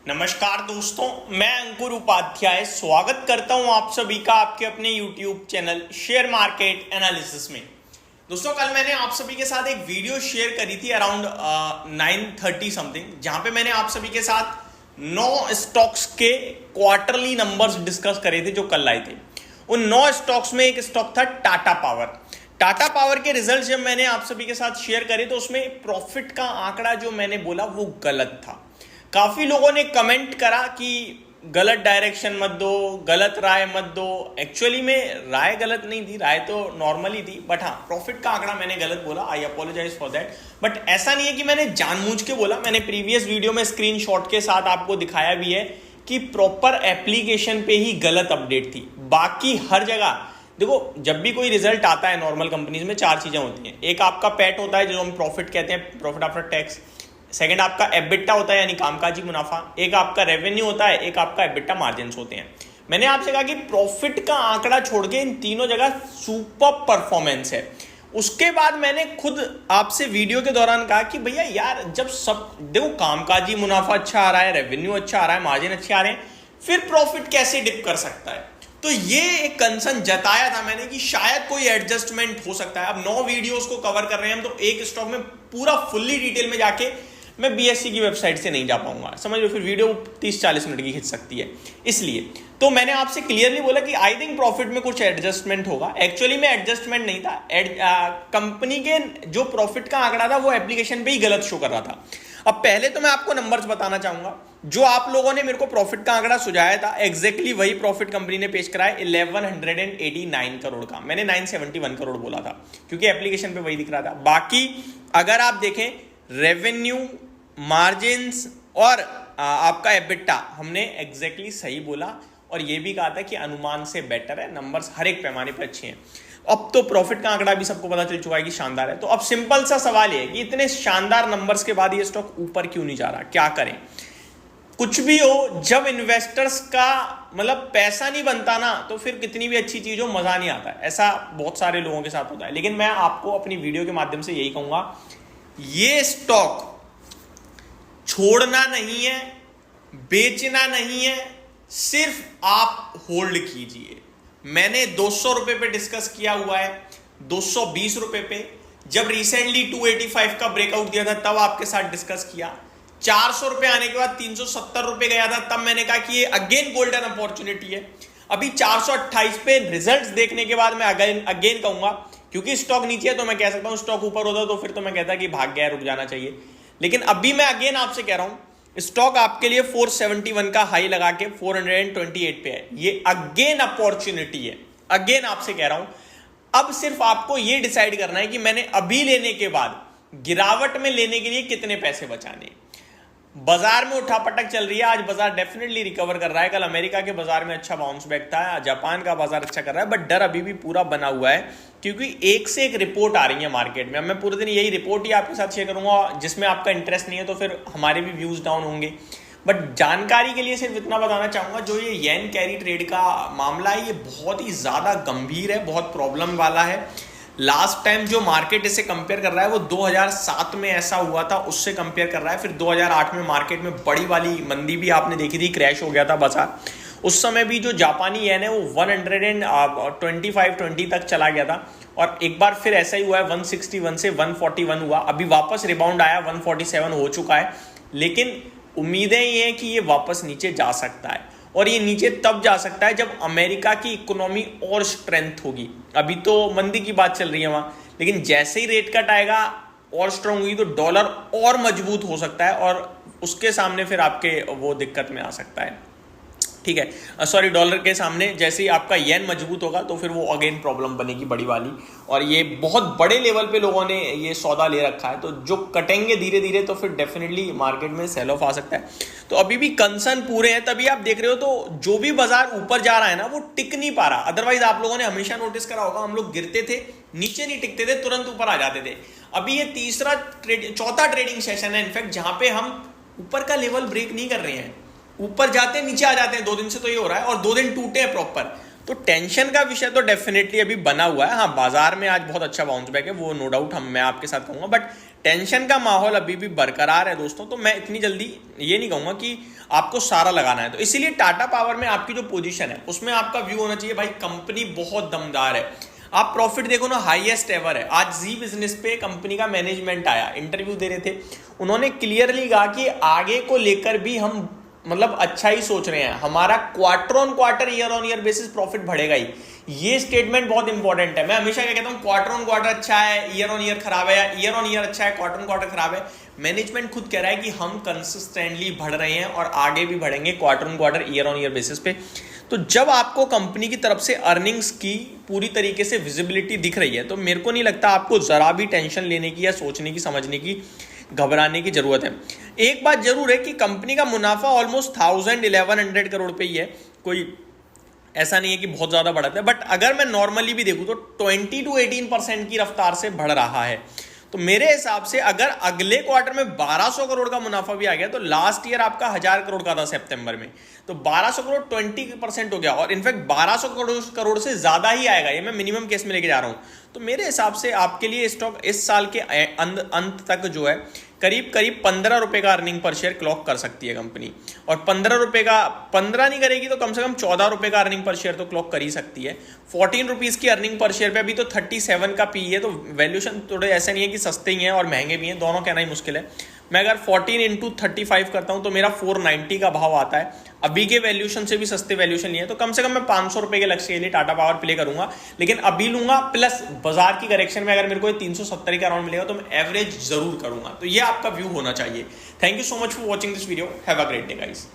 नमस्कार दोस्तों, मैं अंकुर उपाध्याय स्वागत करता हूं आप सभी का आपके अपने YouTube channel share market analysis में। दोस्तों, कल मैंने आप सभी के साथ एक वीडियो शेयर करी थी अराउंड 9:30 समथिंग, जहां पे मैंने आप सभी के साथ 9 स्टॉक्स के क्वार्टरली नंबर्स डिस्कस करे थे जो कल आए थे। उन 9 स्टॉक्स में एक स्टॉक था टाटा पावर। टाटा पावर के रिजल्ट जब मैंने आप सभी के साथ शेयर करे तो उसमें प्रॉफिट का आंकड़ा जो मैंने बोला वो गलत था। काफी लोगों ने कमेंट करा कि गलत डायरेक्शन मत दो, गलत राय मत दो। एक्चुअली में राय गलत नहीं थी, राय तो नॉर्मली थी, बट हाँ प्रॉफिट का आंकड़ा मैंने गलत बोला। आई अपोलोजाइज फॉर दैट। बट ऐसा नहीं है कि मैंने जानबूझ के बोला। मैंने प्रीवियस वीडियो में स्क्रीनशॉट के साथ आपको दिखाया भी है कि प्रॉपर एप्लीकेशन पे ही गलत अपडेट थी। बाकी हर जगह देखो, जब भी कोई रिजल्ट आता है नॉर्मल कंपनीज में 4 चीजें होती हैं। एक आपका पैट होता है जो हम प्रॉफिट कहते हैं, प्रॉफिट आफ्टर टैक्स। सेकंड आपका एबिटा होता है यानी कामकाजी मुनाफा। एक आपका रेवेन्यू होता है, एक आपका एबिटा मार्जिन्स होते हैं। मैंने आपसे कहा कि प्रॉफिट का आंकड़ा छोड़ के इन तीनों जगह सुपर परफॉर्मेंस है। उसके बाद मैंने खुद आपसे वीडियो के दौरान कहा कि भैया यार, जब सब देखो कामकाजी मुनाफा अच्छा आ रहा है, रेवेन्यू अच्छा आ रहा है, मार्जिन अच्छे आ रहे हैं, फिर प्रॉफिट कैसे डिप कर सकता है? तो ये एक कंसर्न जताया था मैंने कि शायद कोई एडजस्टमेंट हो सकता है। अब 9 वीडियोस को कवर कर रहे हैं हम, तो एक स्टॉक में पूरा फुल्ली डिटेल में जाके मैं बीएससी की वेबसाइट से नहीं जा पाऊंगा, समझ लो। फिर वीडियो 30-40 मिनट की खिंच सकती है। इसलिए तो मैंने आपसे क्लियरली बोला कि आई थिंक प्रॉफिट में कुछ एडजस्टमेंट होगा। एक्चुअली में एडजस्टमेंट नहीं था, कंपनी के जो प्रॉफिट का आंकड़ा था वो एप्लीकेशन पे ही गलत शो कर रहा था। अब पहले तो मैं आपको नंबर्स बताना चाहूंगा। जो आप लोगों ने मेरे को प्रॉफिट का आंकड़ा सुझाया था, एग्जैक्टली वही प्रॉफिट कंपनी ने पेश कराया 1189 करोड़ का। मैंने 971 करोड़ बोला था क्योंकि एप्लीकेशन पे वही दिख रहा था। बाकी अगर आप देखें, रेवेन्यू, मार्जिन्स और आपका एबिटा हमने एग्जैक्टली सही बोला, और ये भी कहा था कि अनुमान से बेटर है। नंबर्स हर एक पैमाने पे अच्छे हैं। अब तो प्रॉफिट का आंकड़ा भी सबको पता चल चुका है कि शानदार है। तो अब सिंपल सा सवाल ये है कि इतने शानदार नंबर्स के बाद ये स्टॉक ऊपर क्यों नहीं जा रहा? क्या करें? कुछ भी हो, जब इन्वेस्टर्स का मतलब पैसा नहीं बनता ना, तो फिर कितनी भी अच्छी चीज हो मजा नहीं आता। ऐसा बहुत सारे लोगों के साथ होता है। लेकिन मैं आपको अपनी वीडियो के माध्यम से यही कहूंगा, ये स्टॉक छोड़ना नहीं है, बेचना नहीं है, सिर्फ आप होल्ड कीजिए। मैंने 200 रुपए पे डिस्कस किया हुआ है, 220 रुपए पे। जब रिसेंटली 285 का ब्रेकआउट दिया था तब आपके साथ डिस्कस किया। 400 रुपए आने के बाद 370 रुपए गया था, तब मैंने कहा कि ये अगेन गोल्डन अपॉर्चुनिटी है। अभी 428 पे रिजल्ट्स देखने के बाद मैं अगेन कहूंगा, क्योंकि स्टॉक नीचे है तो मैं कह सकता हूं, स्टॉक ऊपर होता तो फिर तो मैं कहता कि भाग गया, रुक जाना चाहिए। लेकिन अभी मैं अगेन आपसे कह रहा हूं, स्टॉक आपके लिए 471 का हाई लगा के 428 पे है। ये अगेन अपॉर्चुनिटी है। अगेन आपसे कह रहा हूं, अब सिर्फ आपको ये डिसाइड करना है कि मैंने अभी लेने के बाद गिरावट में लेने के लिए कितने पैसे बचाने। बाजार में उठापटक चल रही है, आज बाजार डेफिनेटली रिकवर कर रहा है। कल अमेरिका के बाजार में अच्छा बाउंस बैक था, जापान का बाजार अच्छा कर रहा है, बट डर अभी भी पूरा बना हुआ है क्योंकि एक से एक रिपोर्ट आ रही है मार्केट में। अब मैं पूरे दिन यही रिपोर्ट ही आपके साथ शेयर करूंगा, जिसमें आपका इंटरेस्ट नहीं है तो फिर हमारे भी व्यूज डाउन होंगे। बट जानकारी के लिए सिर्फ इतना बताना चाहूंगा, जो ये येन कैरी ट्रेड का मामला है ये बहुत ही ज्यादा गंभीर है, बहुत प्रॉब्लम वाला है। लास्ट टाइम जो मार्केट इसे कंपेयर कर रहा है वो 2007 में ऐसा हुआ था, उससे कंपेयर कर रहा है। फिर 2008 में मार्केट में बड़ी वाली मंदी भी आपने देखी थी, क्रैश हो गया था बाजार। उस समय भी जो जापानी येन है वो 125-120 तक चला गया था, और एक बार फिर ऐसा ही हुआ है, 161 से 141 हुआ। अभी वापस रिबाउंड आया, 147 हो चुका है। लेकिन उम्मीदें ये हैं कि ये वापस नीचे जा सकता है, और ये नीचे तब जा सकता है जब अमेरिका की इकोनॉमी और स्ट्रेंथ होगी। अभी तो मंदी की बात चल रही है वहां, लेकिन जैसे ही रेट कट आएगा और स्ट्रांग हुई तो डॉलर और मजबूत हो सकता है, और उसके सामने फिर आपके वो दिक्कत में आ सकता है। ठीक है, सॉरी, डॉलर के सामने जैसे ही आपका येन मजबूत होगा तो फिर वो अगेन प्रॉब्लम बनेगी बड़ी वाली। और ये बहुत बड़े लेवल पे लोगों ने ये सौदा ले रखा है, तो जो कटेंगे धीरे धीरे तो फिर डेफिनेटली मार्केट में सेल ऑफ आ सकता है। तो अभी भी कंसर्न पूरे हैं, तभी आप देख रहे हो। तो जो भी बाजार ऊपर जा रहा है ना वो टिक नहीं पा रहा। अदरवाइज आप लोगों ने हमेशा नोटिस करा होगा, हम लोग गिरते थे, नीचे नहीं टिकते थे, तुरंत ऊपर आ जाते थे। अभी ये चौथा ट्रेडिंग सेशन है इनफैक्ट, जहां पे हम ऊपर का लेवल ब्रेक नहीं कर रहे हैं। ऊपर जाते हैं, नीचे आ जाते हैं। 2 दिन से तो ये हो रहा है, और 2 दिन टूटे हैं प्रॉपर। तो टेंशन का विषय तो डेफिनेटली अभी बना हुआ है। हाँ, बाजार में आज बहुत अच्छा बाउंस बैक है, वो नो डाउट मैं आपके साथ कहूंगा, बट टेंशन का माहौल अभी भी बरकरार है दोस्तों। तो मैं इतनी जल्दी ये नहीं कहूंगा कि आपको सारा लगाना है। तो इसीलिए टाटा पावर में आपकी जो पोजीशन है उसमें आपका व्यू होना चाहिए भाई कंपनी बहुत दमदार है। आप प्रॉफिट देखो ना, हाईएस्ट एवर है। आज जी बिजनेस पे कंपनी का मैनेजमेंट आया, इंटरव्यू दे रहे थे, उन्होंने क्लियरली कहा कि आगे को लेकर भी हम मतलब अच्छा ही सोच रहे हैं, हमारा quarter on quarter year on year basis profit बढ़ेगा ही। ये स्टेटमेंट बहुत इंपॉर्टेंट है। मैं हमेशा क्या कहता हूं, क्वार्टर ऑन क्वार्टर अच्छा है, ईयर ऑन ईयर खराब है, या ईयर ऑन ईयर अच्छा है, क्वार्टर ऑन क्वार्टर खराब है। मैनेजमेंट खुद कह रहा है कि हम कंसिस्टेंटली बढ़ रहे हैं और आगे भी बढ़ेंगे quarter on quarter year on year basis पे। तो जब आपको कंपनी की तरफ से अर्निंग्स की पूरी तरीके से विजिबिलिटी दिख रही है तो मेरे को नहीं लगता आपको जरा भी टेंशन लेने की या सोचने की, समझने की, घबराने की जरूरत है। एक बात जरूर है कि कंपनी का मुनाफा ऑलमोस्ट 1100 करोड़ पे ही है, कोई ऐसा नहीं है कि बहुत ज्यादा बढ़ता है। बट अगर मैं नॉर्मली भी देखूं तो 20 to 18% की रफ्तार से बढ़ रहा है। तो मेरे हिसाब से अगर अगले क्वार्टर में 1200 करोड़ का मुनाफा भी आ गया, तो लास्ट ईयर आपका 1000 करोड़ का था सितंबर में, तो 1200 करोड़ 20% हो गया, और इनफैक्ट 1200 करोड़ से ज्यादा ही आएगा। ये मैं मिनिमम केस में लेके जा रहा हूं। तो मेरे हिसाब से आपके लिए स्टॉक इस साल के अंत तक जो है करीब 15 रुपए का अर्निंग पर शेयर क्लॉक कर सकती है कंपनी। और 15 रुपए का 15 नहीं करेगी तो कम से कम 14 रुपए का अर्निंग पर शेयर तो क्लॉक कर ही सकती है। 14 रुपीज की अर्निंग पर शेयर पे अभी तो 37 का पी है। तो वैल्यूएशन थोड़े ऐसे नहीं है कि सस्ते ही हैं और महंगे भी हैं, दोनों कहना ही मुश्किल है। मैं अगर 14 इंटू 35 करता हूं तो मेरा 490 का भाव आता है। अभी के वैल्यूएशन से भी सस्ते वैल्यूएशन लिए, तो कम से कम मैं 500 रुपए के लक्ष्य के लिए टाटा पावर प्ले करूंगा। लेकिन अभी लूंगा, प्लस बाजार की करेक्शन में अगर मेरे को 370 का राउंड मिलेगा तो मैं एवरेज जरूर करूंगा। तो ये आपका व्यू होना चाहिए। Thank you so much for watching this video. Have a great day guys.